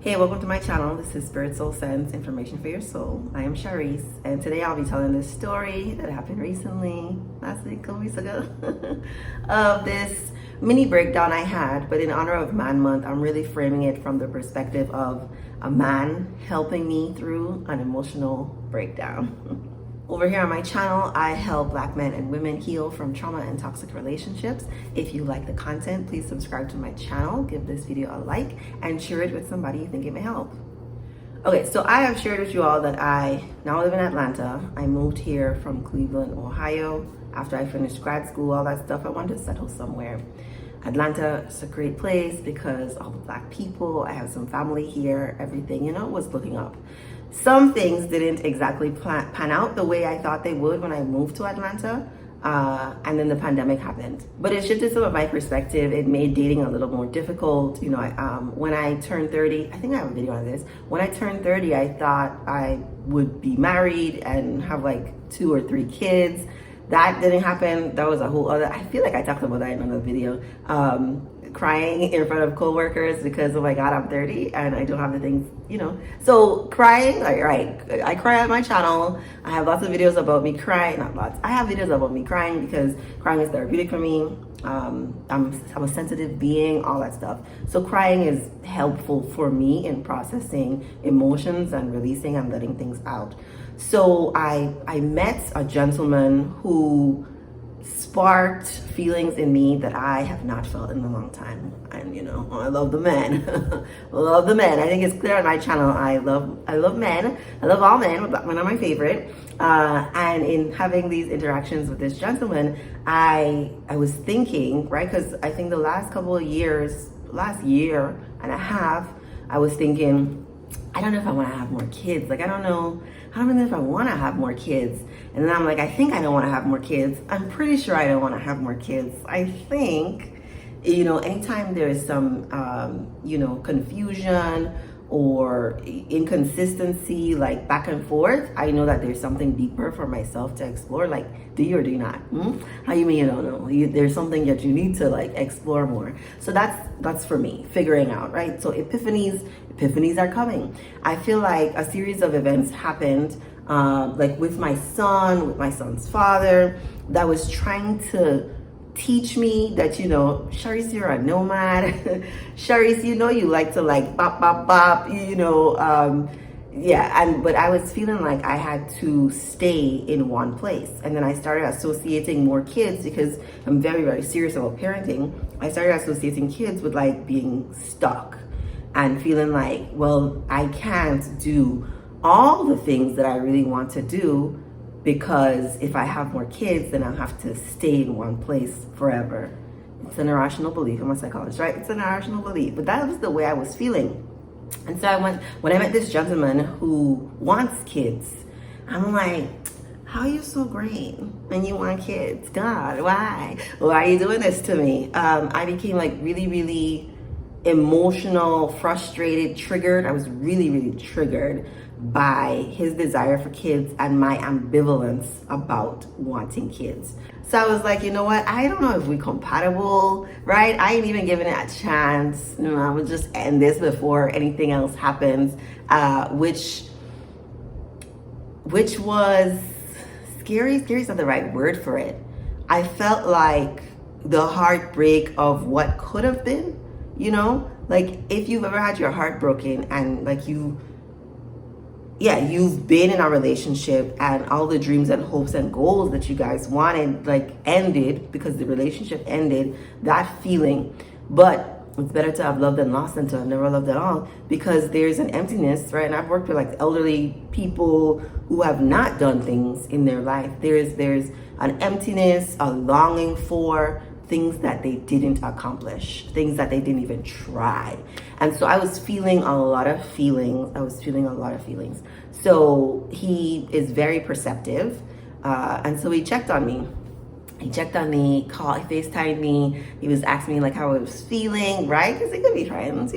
Hey, welcome to my channel. This is Spirit Soul Sense, Information for Your Soul. I am Shareece, and today I'll be telling this story that happened recently, last week, a couple weeks ago, of this mini breakdown I had. But in honor of Man Month, I'm really framing it from the perspective of a man helping me through an emotional breakdown. Over here on my channel, I help Black men and women heal from trauma and toxic relationships. If you like the content, please subscribe to my channel, give this video a like, and share it with somebody you think it may help. Okay, so I have shared with you all that I now live in Atlanta. I moved here from Cleveland, Ohio. After I finished grad school, all that stuff, I wanted to settle somewhere. Atlanta is a great place because all the Black people, I have some family here, everything, was looking up. Some things didn't exactly pan out the way I thought they would when I moved to Atlanta, and then the pandemic happened. But it shifted some of my perspective. It made dating a little more difficult. When I turned 30, I think I have a video on this. When I turned 30, I thought I would be married and have like 2 or 3 kids. That didn't happen. That was a whole other, I feel like I talked about that in another video. Crying in front of coworkers because, oh my God, I'm 30 and I don't have the things, So crying, right, I cry on my channel. I have lots of videos about me crying, not lots. I have videos about me crying because crying is therapeutic for me. I'm a sensitive being, all that stuff. So crying is helpful for me in processing emotions and releasing and letting things out. So I met a gentleman who sparked feelings in me that I have not felt in a long time. And I love the men. I love the men. I think it's clear on my channel. I love men. I love all men. Black men are my favorite. And in having these interactions with this gentleman, I was thinking, right? Because I think the last couple of years, last year and a half, I was thinking, I don't know if I want to have more kids. Like, I don't know if I want to have more kids. And then I'm like, I think I don't want to have more kids. I'm pretty sure I don't want to have more kids. I think, anytime there's some, confusion or inconsistency, like back and forth, I know that there's something deeper for myself to explore. Like, do you or do you not? How you mean you don't know? There's something that you need to explore more. So that's for me, figuring out, right? So epiphanies are coming. I feel like a series of events happened, with my son's father, that was trying to teach me that, Shareece, you're a nomad. Shareece, you like to bop, bop, bop, but I was feeling like I had to stay in one place. And then I started associating more kids because I'm very, very serious about parenting. I started associating kids with being stuck and feeling like, well, I can't do all the things that I really want to do, because if I have more kids, then I'll have to stay in one place forever. It's an irrational belief. I'm a psychologist, right? It's an irrational belief. But that was the way I was feeling. And so when I met this gentleman who wants kids, I'm like, how are you so great when you want kids? God, why? Why are you doing this to me? I became really, really emotional, frustrated, triggered. I was really, really triggered by his desire for kids and my ambivalence about wanting kids. So I was like, you know what? I don't know if we're compatible, right? I ain't even giving it a chance. I would just end this before anything else happens, which was scary. Scary is not the right word for it. I felt like the heartbreak of what could have been, if you've ever had your heart broken and you've been in a relationship and all the dreams and hopes and goals that you guys wanted ended because the relationship ended, that feeling. But it's better to have loved than lost than to have never loved at all, because there's an emptiness, right? And I've worked with elderly people who have not done things in their life. There's an emptiness, a longing for things that they didn't accomplish, things that they didn't even try. And so I was feeling a lot of feelings. So he is very perceptive. And so he checked on me. He FaceTimed me. He was asking me how I was feeling, right? Because it could be friends,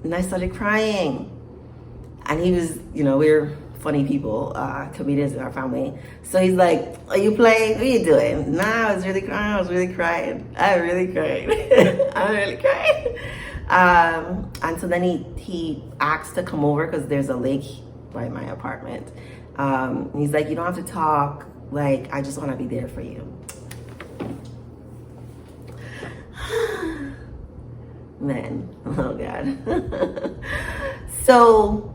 and I started crying. And he was, we were funny people, comedians in our family. So he's like, are you playing? What are you doing? Nah, I was really crying. I really cried. I really cried. And so then he asked to come over because there's a lake by my apartment. He's like, you don't have to talk. Like, I just want to be there for you. Man, oh God. So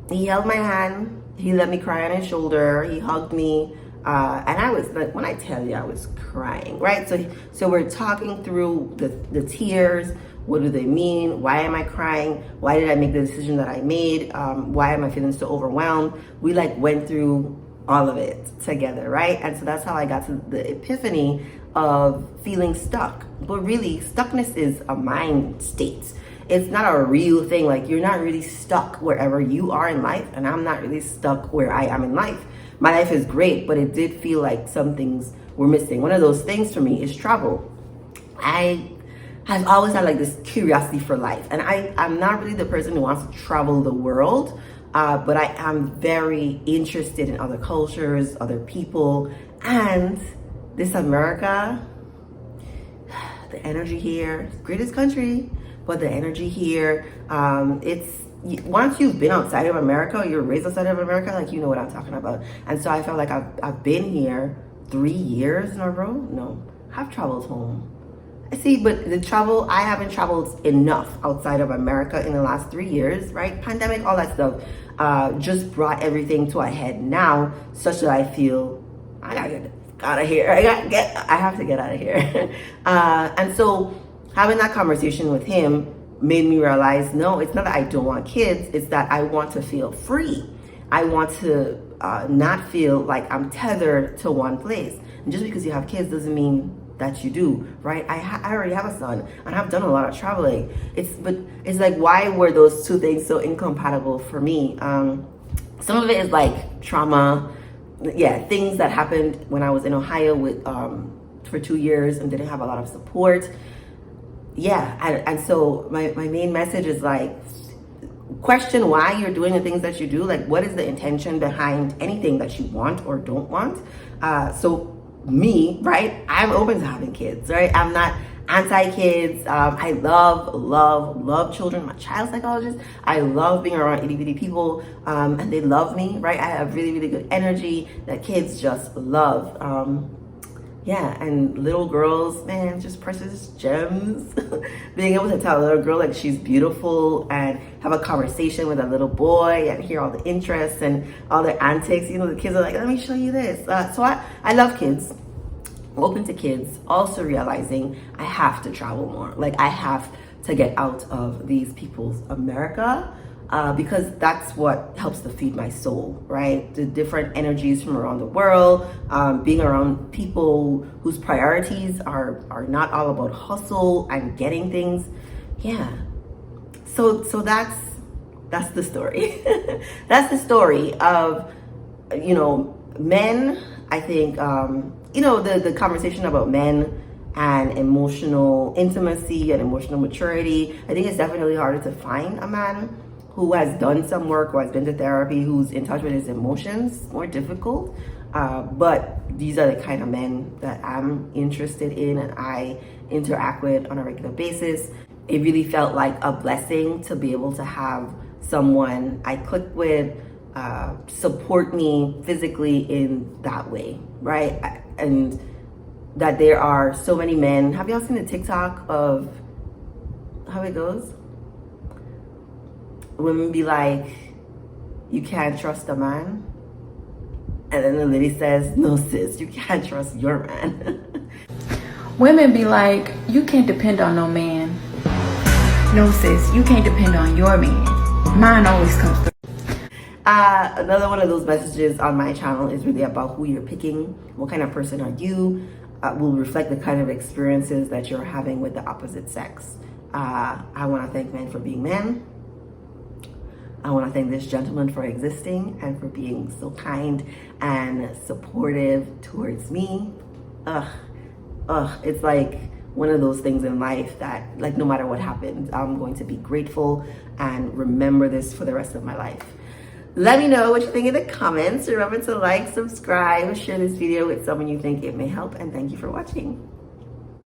he held my hand, he let me cry on his shoulder, he hugged me, and I was like, when I tell you I was crying, right? So we're talking through the tears. What do they mean? Why am I crying? Why did I make the decision that I made? Why am I feeling so overwhelmed? We like went through all of it together, right? And so that's how I got to the epiphany of feeling stuck. But really, stuckness is a mind state. It's not a real thing. Like, you're not really stuck wherever you are in life, and I'm not really stuck where I am in life. My life is great, but it did feel like some things were missing. One of those things for me is travel. I have always had like this curiosity for life, and I'm not really the person who wants to travel the world, but I am very interested in other cultures, other people, and this America, the energy here, greatest country, but the energy here, once you've been outside of America, or you're raised outside of America, like, you know what I'm talking about. And so I felt like I've been here 3 years in a row. No, I've traveled home. See, but the travel, I haven't traveled enough outside of America in the last 3 years, right? Pandemic, all that stuff, just brought everything to a head now, such that I feel I gotta get out of here. I have to get out of here. And so having that conversation with him made me realize, no, it's not that I don't want kids. It's that I want to feel free. I want to not feel like I'm tethered to one place. And just because you have kids doesn't mean that you do, right? I already have a son, and I've done a lot of traveling. But it's like, why were those two things so incompatible for me? Some of it is like trauma, things that happened when I was in Ohio with for 2 years and didn't have a lot of support. And so my main message is like, question why you're doing the things that you do. Like, what is the intention behind anything that you want or don't want? So me, right, I'm open to having kids, right? I'm not anti-kids. I love children. I'm a child psychologist. I love being around itty bitty people, and they love me, right? I have really, really good energy that kids just love. And little girls, man, just precious gems. Being able to tell a little girl like she's beautiful and have a conversation with a little boy and hear all the interests and all their antics. You know, the kids are like, let me show you this. So I love kids, open to kids, also realizing I have to travel more. Like, I have to get out of these people's America. Because that's what helps to feed my soul, right? The different energies from around the world, being around people whose priorities are not all about hustle and getting things. So that's the story. That's the story of, men. I think, the conversation about men and emotional intimacy and emotional maturity. I think it's definitely harder to find a man who has done some work, who has been to therapy, who's in touch with his emotions. More difficult, but these are the kind of men that I'm interested in and I interact with on a regular basis. It really felt like a blessing to be able to have someone I click with support me physically in that way, right? And that there are so many men. Have y'all seen the TikTok of how it goes? Women be like, you can't trust a man. And then the lady says, no sis, you can't trust your man. Women be like, you can't depend on no man. No sis, you can't depend on your man. Mine always comes through. Another one of those messages on my channel is really about who you're picking. What kind of person are you? Will reflect the kind of experiences that you're having with the opposite sex. I want to thank men for being men. I want to thank this gentleman for existing and for being so kind and supportive towards me. It's like one of those things in life that, like, no matter what happens, I'm going to be grateful and remember this for the rest of my life. Let me know what you think in the comments. Remember to like, subscribe, share this video with someone you think it may help, and thank you for watching.